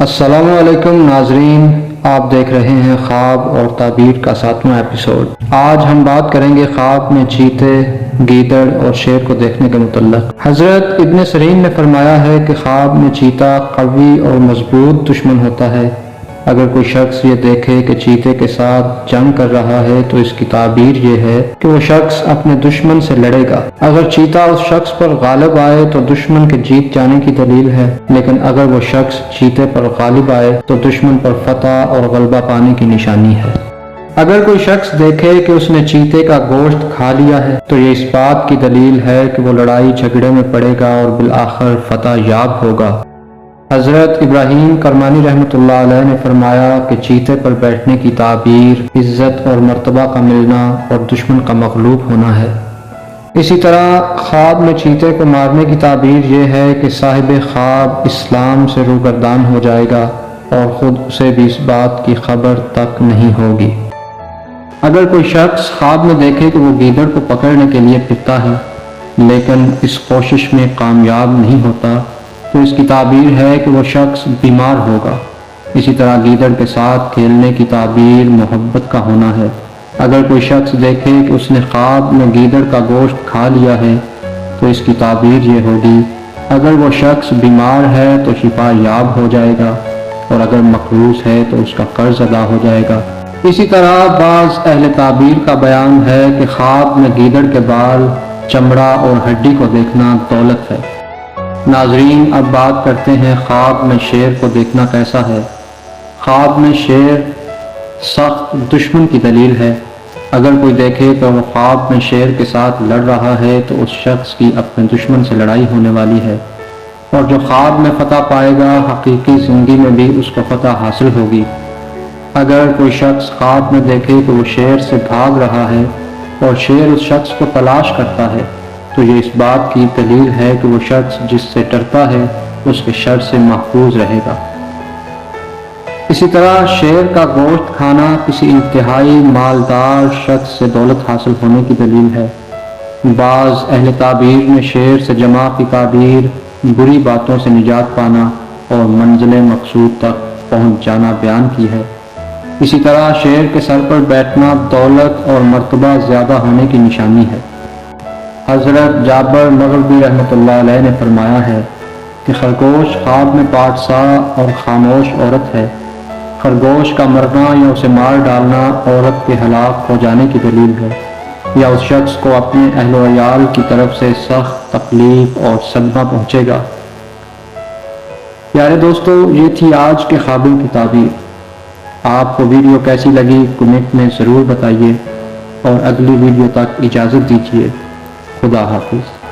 السلام علیکم ناظرین، آپ دیکھ رہے ہیں خواب اور تعبیر کا 7واں ایپیسوڈ۔ آج ہم بات کریں گے خواب میں چیتے، گیدڑ اور شیر کو دیکھنے کے متعلق۔ حضرت ابن سیرین نے فرمایا ہے کہ خواب میں چیتا قوی اور مضبوط دشمن ہوتا ہے۔ اگر کوئی شخص یہ دیکھے کہ چیتے کے ساتھ جنگ کر رہا ہے تو اس کی تعبیر یہ ہے کہ وہ شخص اپنے دشمن سے لڑے گا۔ اگر چیتا اس شخص پر غالب آئے تو دشمن کے جیت جانے کی دلیل ہے، لیکن اگر وہ شخص چیتے پر غالب آئے تو دشمن پر فتح اور غلبہ پانے کی نشانی ہے۔ اگر کوئی شخص دیکھے کہ اس نے چیتے کا گوشت کھا لیا ہے تو یہ اس بات کی دلیل ہے کہ وہ لڑائی جھگڑے میں پڑے گا اور بالآخر فتح یاب ہوگا۔ حضرت ابراہیم کرمانی رحمۃ اللہ علیہ نے فرمایا کہ چیتے پر بیٹھنے کی تعبیر عزت اور مرتبہ کا ملنا اور دشمن کا مغلوب ہونا ہے۔ اسی طرح خواب میں چیتے کو مارنے کی تعبیر یہ ہے کہ صاحب خواب اسلام سے روگردان ہو جائے گا اور خود اسے بھی اس بات کی خبر تک نہیں ہوگی۔ اگر کوئی شخص خواب میں دیکھے کہ وہ گیدڑ کو پکڑنے کے لیے پھرتا ہے لیکن اس کوشش میں کامیاب نہیں ہوتا تو اس کی تعبیر ہے کہ وہ شخص بیمار ہوگا۔ اسی طرح گیدڑ کے ساتھ کھیلنے کی تعبیر محبت کا ہونا ہے۔ اگر کوئی شخص دیکھے کہ اس نے خواب میں گیدڑ کا گوشت کھا لیا ہے تو اس کی تعبیر یہ ہوگی، اگر وہ شخص بیمار ہے تو شفا یاب ہو جائے گا اور اگر مقروض ہے تو اس کا قرض ادا ہو جائے گا۔ اسی طرح بعض اہل تعبیر کا بیان ہے کہ خواب میں گیدڑ کے بال، چمڑا اور ہڈی کو دیکھنا دولت ہے۔ ناظرین، اب بات کرتے ہیں خواب میں شیر کو دیکھنا کیسا ہے۔ خواب میں شیر سخت دشمن کی دلیل ہے۔ اگر کوئی دیکھے کہ وہ خواب میں شیر کے ساتھ لڑ رہا ہے تو اس شخص کی اپنے دشمن سے لڑائی ہونے والی ہے، اور جو خواب میں فتح پائے گا حقیقی زندگی میں بھی اس کو فتح حاصل ہوگی۔ اگر کوئی شخص خواب میں دیکھے کہ وہ شیر سے بھاگ رہا ہے اور شیر اس شخص کو تلاش کرتا ہے تو یہ اس بات کی دلیل ہے کہ وہ شخص جس سے ڈرتا ہے اس کے شر سے محفوظ رہے گا۔ اسی طرح شیر کا گوشت کھانا کسی انتہائی مالدار شخص سے دولت حاصل ہونے کی دلیل ہے۔ بعض اہل تعبیر نے شیر سے جمع کی تعبیر بری باتوں سے نجات پانا اور منزل مقصود تک پہنچ جانا بیان کی ہے۔ اسی طرح شیر کے سر پر بیٹھنا دولت اور مرتبہ زیادہ ہونے کی نشانی ہے۔ حضرت جابر مغربی رحمۃ اللہ علیہ نے فرمایا ہے کہ خرگوش خواب میں پادشاہ اور خاموش عورت ہے۔ خرگوش کا مرنا یا اسے مار ڈالنا عورت کے ہلاک ہو جانے کی دلیل ہے، یا اس شخص کو اپنے اہل و عیال کی طرف سے سخت تکلیف اور صدمہ پہنچے گا۔ پیارے دوستو، یہ تھی آج کے خوابوں کی تعبیر۔ آپ کو ویڈیو کیسی لگی کمنٹ میں ضرور بتائیے، اور اگلی ویڈیو تک اجازت دیجیے۔ خدا حافظ۔